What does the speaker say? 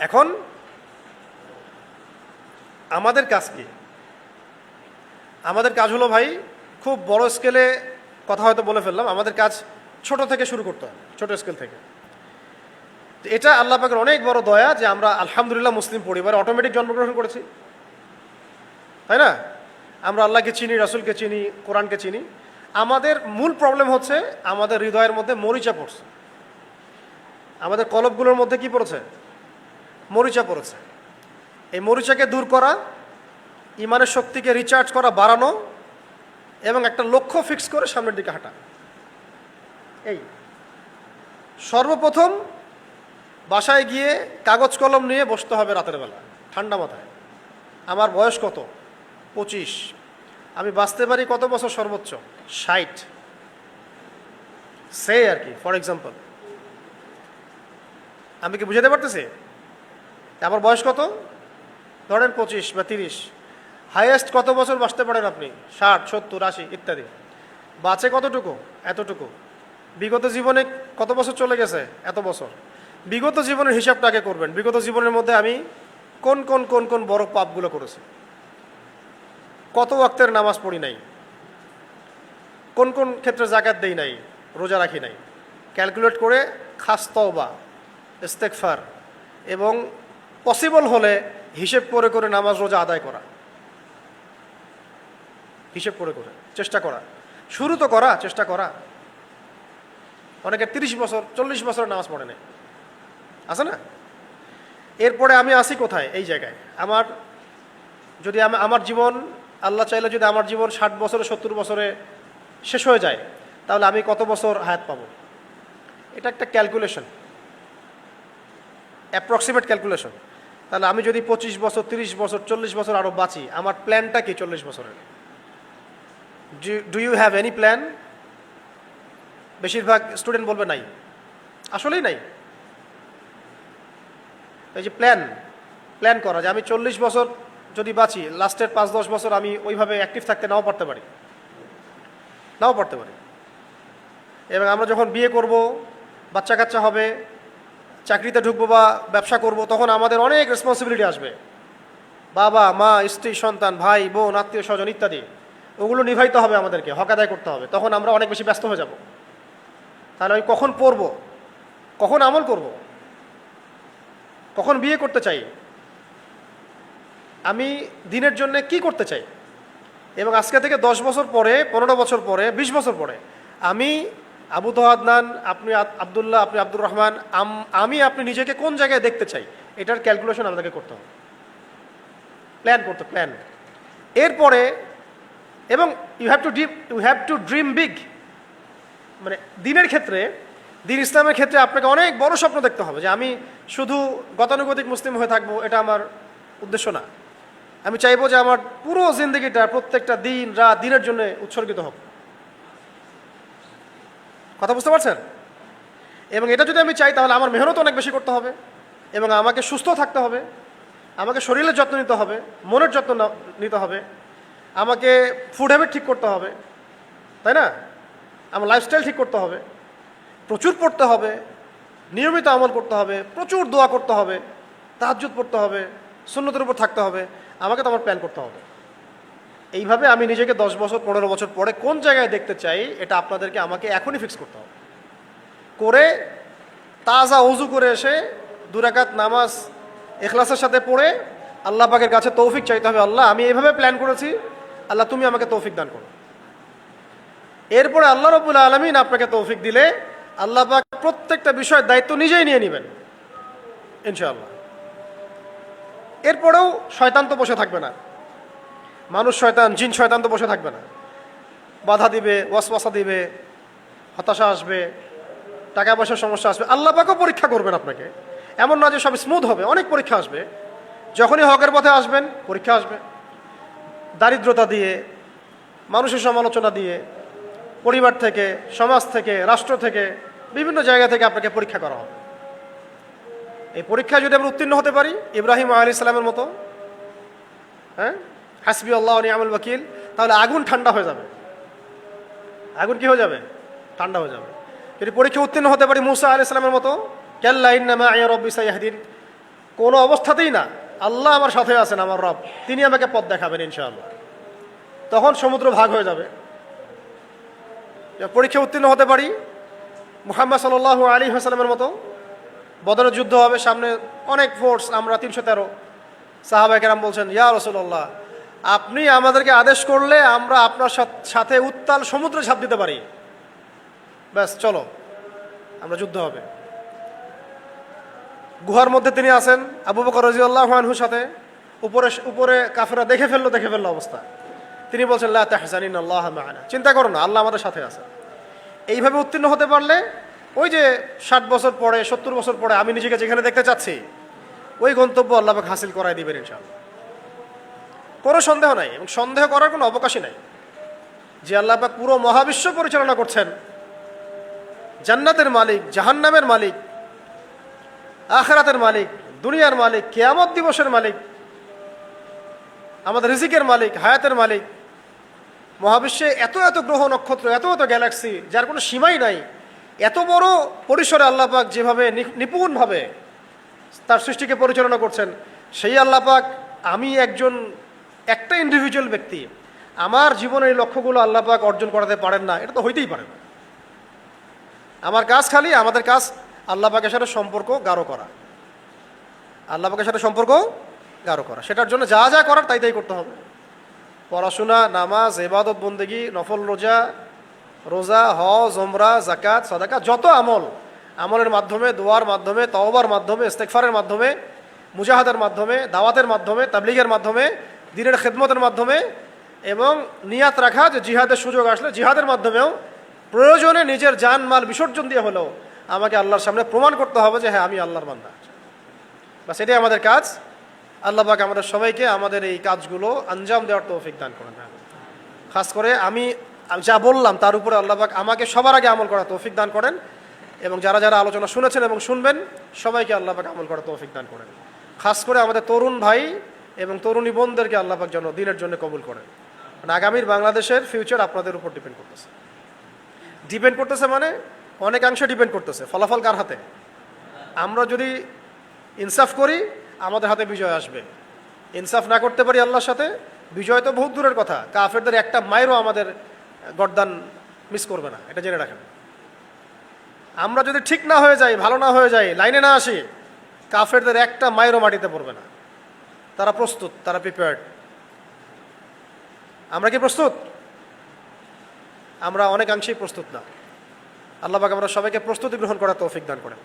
এখন আমাদের কাজ কি? আমাদের কাজ হলো ভাই, খুব বড় স্কেলে কথা হয়তো বলে ফেললাম, আমাদের কাজ ছোট থেকে শুরু করতে হবে, ছোট স্কেল থেকে। এটা আল্লাহ পাকের অনেক বড় দয়া যে আমরা আলহামদুলিল্লাহ মুসলিম পরিবারে অটোমেটিক জন্মগ্রহণ করেছি, তাই না? আমরা আল্লাহকে চিনি, রাসূলকে চিনি, কোরআনকে চিনি। আমাদের মূল প্রবলেম হচ্ছে আমাদের হৃদয়ের মধ্যে মরিচা পড়ছে, আমাদের কলবগুলোর মধ্যে কি পড়েছে? মরিচা পড়েছে। এই মরিচাকে দূর করা, ইমানের শক্তিকে রিচার্জ করা, বাড়ানো, এবং একটা লক্ষ্য ফিক্স করে সামনের দিকে হাঁটা। এই সর্বপ্রথম বাসায় গিয়ে কাগজ কলম নিয়ে বসতে হবে রাতের বেলা, ঠান্ডা মাথায়। আমার বয়স কত? 25। আমি বাঁচতে পারি কত বছর? সর্বোচ্চ 60। সে আর কি, ফর এক্সাম্পল। আমি কি বুঝাতে পারতেছি? আমার বয়স কত? ধরেন 25 বা 30। হাইয়েস্ট কত বছর বাঁচতে পারেন আপনি? 60, 70, 80 ইত্যাদি। বাঁচে কতটুকু? এতটুকু। বিগত জীবনে কত বছর চলে গেছে? এত বছর। বিগত জীবনের হিসাবটা আগে করবেন। বিগত জীবনের মধ্যে আমি কোন কোন কোন কোন বড় পাপগুলো করেছি, কত ওয়াক্তের নামাজ পড়ি নাই, কোন কোন ক্ষেত্রে যাকাত দেই নাই, রোজা রাখি নাই, ক্যালকুলেট করে খাস তওবা, ইস্তেগফার, এবং পসিবল হলে হিসেব করে করে নামাজ রোজা আদায় করা, হিসেব করে করে চেষ্টা করা। শুরু তো করা, চেষ্টা করা। অনেকে 30 বছর 40 বছর নামাজ পড়ে নেই, আছে না? এরপরে আমি আসি কোথায়? এই জায়গায়। যদি আমার জীবন, আল্লাহ চাইলে যদি আমার জীবন 60 বছরে 70 বছরে শেষ হয়ে যায়, তাহলে আমি কত বছর হায়াত পাবো? এটা একটা ক্যালকুলেশন, অ্যাপ্রক্সিমেট ক্যালকুলেশন। তাহলে আমি যদি 25 বছর, 30 বছর, 40 বছর আরও বাঁচি, আমার প্ল্যানটা কি 40 বছরের? Do you have any plan? বেশিরভাগ স্টুডেন্ট বলবে নাই, আসলেই নাই। এই যে প্ল্যান করা, যে আমি 40 বছর যদি বাঁচি, লাস্টের 5-10 বছর আমি ওইভাবে অ্যাক্টিভ থাকতে নাও পারতে পারি। এবং আমরা যখন বিয়ে করব, বাচ্চা কাচ্চা হবে, চাকরিতে ঢুকবো বা ব্যবসা করব, তখন আমাদের অনেক রেসপন্সিবিলিটি আসবে। বাবা মা, স্ত্রী, সন্তান, ভাই বোন, আত্মীয় স্বজন ইত্যাদি, ওগুলো নিভাইতে হবে আমাদেরকে, হক আদায় করতে হবে। তখন আমরা অনেক বেশি ব্যস্ত হয়ে যাব। তাহলে আমি কখন পড়ব, কখন আমল করব, কখন বিয়ে করতে চাই, আমি দিনের জন্য কি করতে চাই, এবং আজকে থেকে 10 বছর পরে, 15 বছর পরে, 20 বছর পরে আমি আবু তোহাদনান, আপনি আবদুল্লাহ, আপনি আব্দুর রহমান, আপনি নিজেকে কোন জায়গায় দেখতে চাই, এটার ক্যালকুলেশন আমাদেরকে করতে হবে, প্ল্যান। এরপরে, এবং you have to dream big. মানে দিনের ক্ষেত্রে, দিন ইসলামের ক্ষেত্রে আপনাকে অনেক বড় স্বপ্ন দেখতে হবে, যে আমি শুধু গতানুগতিক মুসলিম হয়ে থাকবো, এটা আমার উদ্দেশ্য না। আমি চাইবো যে আমার পুরো জিন্দগিটা, প্রত্যেকটা দিন রাত দিনের জন্য উৎসর্গিত হোক। কথা বুঝতে পারছেন? এবং এটা যদি আমি চাই, তাহলে আমার মেহনত অনেক বেশি করতে হবে, এবং আমাকে সুস্থ থাকতে হবে, আমাকে শরীরের যত্ন নিতে হবে, মনের যত্ন নিতে হবে, আমাকে ফুড হ্যাবিট ঠিক করতে হবে, তাই না? আমার লাইফস্টাইল ঠিক করতে হবে, প্রচুর পড়তে হবে, নিয়মিত আমল করতে হবে, প্রচুর দোয়া করতে হবে, তাহাজ্জুদ পড়তে হবে, সুন্নতের উপর থাকতে হবে। আমাকে তো আমার প্ল্যান করতে হবে। এইভাবে আমি নিজেকে 10 বছর 15 বছর পরে কোন জায়গায় দেখতে চাই, এটা আপনাদেরকে আমাকে এখনই ফিক্স করতে হবে। করে তাজা ওযু করে এসে 2 রাকাত নামাজ ইখলাসের সাথে পড়ে আল্লাহ পাকের কাছে তৌফিক চাইতে হবে। আল্লাহ, আমি এইভাবে প্ল্যান করেছি, আল্লাহ তুমি আমাকে তৌফিক দান করো। এরপরে আল্লাহ রাব্বুল আলামিন আপনাকে তৌফিক দিলে আল্লাহ পাক প্রত্যেকটা বিষয়ের দায়িত্ব নিজেই নিয়ে নেবেন ইনশাআল্লাহ। এরপরেও শয়তান তো বসে থাকবে না, মানুষ শয়তান, জিন শয়তান তো বসে থাকবে না। বাধা দিবে, ওয়াসওয়াসা দিবে, হতাশা আসবে, টাকা পয়সার সমস্যা আসবে। আল্লাহ পাকও পরীক্ষা করবেন আপনাকে। এমন না যে সব স্মুথ হবে, অনেক পরীক্ষা আসবে। যখনই হকের পথে আসবেন, পরীক্ষা আসবে। দারিদ্রতা দিয়ে, মানুষের সমালোচনা দিয়ে, পরিবার থেকে, সমাজ থেকে, রাষ্ট্র থেকে, বিভিন্ন জায়গা থেকে আপনাকে পরীক্ষা করা হবে। এই পরীক্ষায় যদি আমরা উত্তীর্ণ হতে পারি, ইব্রাহিম আলাইহিস সালামের মতো, হ্যাঁ, হাসবি আল্লাহ ওয়া নি'মাল ওয়াকিল, তাহলে আগুন ঠান্ডা হয়ে যাবে। আগুন কি হয়ে যাবে? ঠান্ডা হয়ে যাবে। যদি পরীক্ষা উত্তীর্ণ হতে পারি মুসা আলাইহিস সালামের মতো, কাল্লা ইন্না মা'ইয়া রাব্বি সায়াহদিন, কোনো অবস্থাতেই না, আল্লাহ আমার সাথে আছেন, আমার রব, তিনি আমাকে পথ দেখাবেন ইনশাআল্লাহ। তখন সমুদ্র ভাগ হয়ে যাবে। পরীক্ষা উত্তীর্ণ হতে পারি মুহাম্মদ সাল্লাল্লাহু আলাইহি ওয়াসাল্লামের মতো। বদরের যুদ্ধ হবে, সামনে অনেক ফোর্স, আমরা 313। সাহাবায়ে কেরাম বলছেন, ইয়া রাসূলুল্লাহ, আপনি আমাদেরকে আদেশ করলে আমরা আপনার সাথে উত্তাল সমুদ্রে ঝাঁপ দিতে পারি, ব্যাস চলো, আমরা যুদ্ধ হবে। গুহার মধ্যে তিনি আছেন আবু বকর রাদিয়াল্লাহু আনহুর সাথে, উপরে উপরে কাফেররা দেখে ফেললো অবস্থা। তিনি বলছেন, লা তাহজানিনাল্লাহু মা'ানা, চিন্তা করো না, আল্লাহ আমাদের সাথে আছে। এইভাবে উত্তীর্ণ হতে পারলে ওই যে 60 বছর পরে, 70 বছর পরে আমি নিজেকে যেখানে দেখতে চাচ্ছি, ওই গন্তব্য আল্লাহ পাক হাসিল করায় দিবেন ইনশাআল্লাহ। কোনো সন্দেহ নাই, এবং সন্দেহ করার কোনো অবকাশই নাই যে আল্লাহ পাক পুরো মহাবিশ্ব পরিচালনা করছেন, জান্নাতের মালিক, জাহান্নামের মালিক, আখিরাতের মালিক, দুনিয়ার মালিক, কিয়ামত দিবসের মালিক, আমাদের রিজিকের মালিক, হায়াতের মালিক। মহাবিশ্বে এত এত গ্রহ নক্ষত্র, এত এত গ্যালাক্সি, যার কোনো সীমাই নাই, এত বড় পরিসরে আল্লাহ পাক যেভাবে নিপুণভাবে তার সৃষ্টিকে পরিচালনা করছেন, সেই আল্লাহ পাক, আমি একটা ইন্ডিভিজুয়াল ব্যক্তি, আমার জীবনের এই লক্ষ্যগুলো আল্লাহ পাক অর্জন করাতে পারেন না, এটা তো হইতেই পারে না। আমার কাজ খালি, আমাদের কাজ আল্লাহ পাকের সাথে সম্পর্ক গাঢ় করা, আল্লাহ পাকের সাথে সম্পর্ক গাঢ় করা। সেটার জন্য যা যা করার তাই তাই করতে হবে। পড়াশোনা, নামাজ, ইবাদত, বন্দেগী, নফল রোজা, হজ, ওমরা, যাকাত, সাদাকা, যত আমলের মাধ্যমে, দোয়ার মাধ্যমে, তওবার মাধ্যমে, ইস্তেগফারের মাধ্যমে, মুজাহাদার মাধ্যমে, দাওয়াতের মাধ্যমে, তাবলীগের মাধ্যমে, দ্বীনের খেদমতের মাধ্যমে, এবং নিয়াত রাখা যে জিহাদের সুযোগ আসলে জিহাদের মাধ্যমেও প্রয়োজনে নিজের জান মাল বিসর্জন দিয়ে হলেও আমাকে আল্লাহর সামনে প্রমাণ করতে হবে যে হ্যাঁ, আমি আল্লাহর বান্দা। বাস এটাই আমাদের কাজ। আল্লাহ পাক আমাদের সবাইকে আমাদের এই কাজগুলো আঞ্জাম দেওয়ার তৌফিক দান করেন। খাস করে আমি যা বললাম তার উপরে আল্লাহ পাক আমাকে সবার আগে আমল করার তৌফিক দান করেন, এবং যারা যারা আলোচনা শুনেছেন এবং শুনবেন সবাইকে আল্লাহ পাক আমল করার তৌফিক দান করেন। খাস করে আমাদের তরুণ ভাই এবং তরুণী বোনদেরকে আল্লাহ পাক যেন দিনের জন্য কবুল করেন। আগামীর বাংলাদেশের ফিউচার আপনাদের উপর ডিপেন্ড করতেছে, মানে অনেকাংশে ডিপেন্ড করতেছে। ফলাফল কার হাতে? আমরা যদি ইনসাফ করি আমাদের হাতে বিজয় আসবে, ইনসাফ না করতে পারি আল্লাহর সাথে, বিজয় তো বহুত দূরের কথা, কাফেরদের একটা মায়েরও আমাদের গর্দান মিস করবে না, এটা জেনে রাখেন। আমরা যদি ঠিক না হয়ে যাই, ভালো না হয়ে যাই, লাইনে না আসি, কাফেরদের একটা মায়েরও মাটিতে পড়বে না। তারা প্রস্তুত, তারা প্রিপেয়ার্ড। আমরা কি প্রস্তুত? আমরা অনেকাংশেই প্রস্তুত না। আল্লাহ পাক আমরা সবাইকে প্রস্তুতি গ্রহণ করার তৌফিক দান করেন।